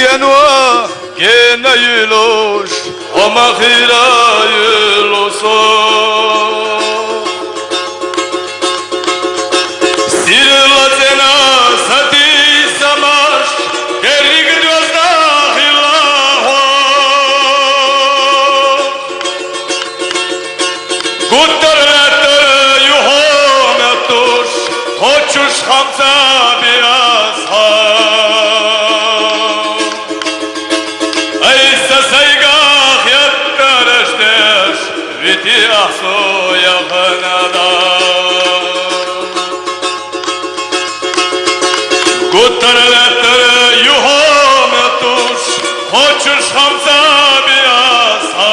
Yanwa gene yıloş ama hira yıloso Sirla zena sati samaş Geri gidiyorsa hilahu Gutterletter yuhom etuş Hoçuş hamza biyaz ha Ahso yakınada Gutterletter yuhom etuş Hoçuş hamza biyasa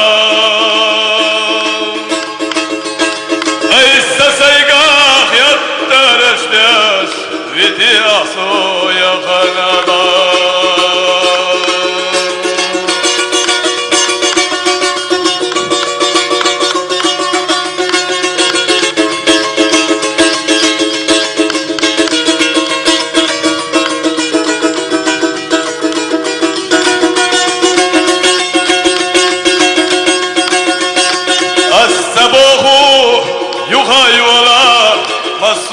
Eyse seygah yattereşdeş Viti ahso yakınada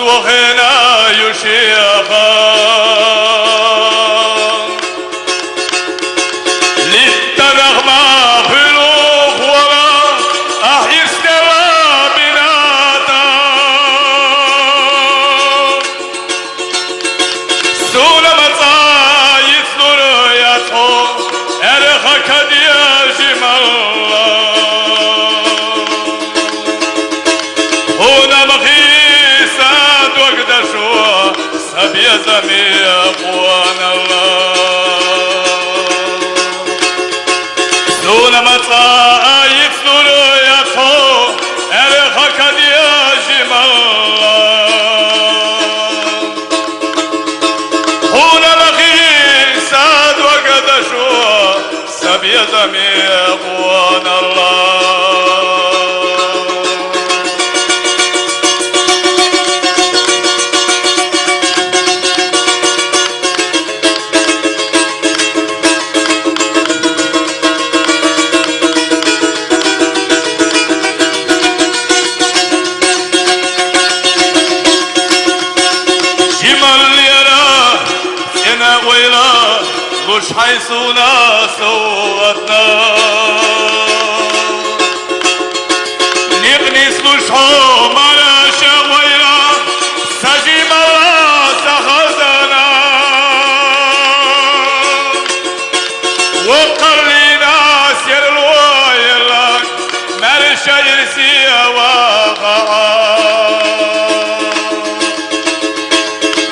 وغنى يشيخا للتنغمى خلوق ولا أحيس بناتا سولما يسنر يتو أرخك دياجم الله هنا مخي سبيا زميا قوان الله سونا مطا يفسر يطو أرخك دياجم الله هنا لغي ساد وقدشوا سبيا زميا قوان الله مش حيثنا سوتنا نبني سلوشهم على شوينا سجيم الله سخزنا وقرلنا سير الويلك مرشا يرسي وقعا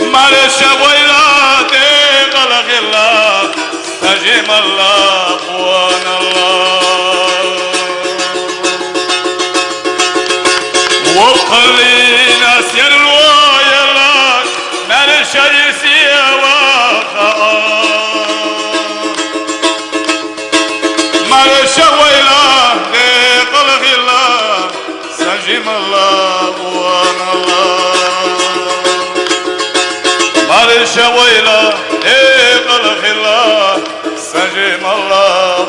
مرشا ويلا تغلق الله سجيم الله قوان الله وقلنا سير الويلك مرشا يرسي وقعا مرشا ويلا تغلق الله سجيم الله قوان الله مرشا ويلا قلق الله سجم الله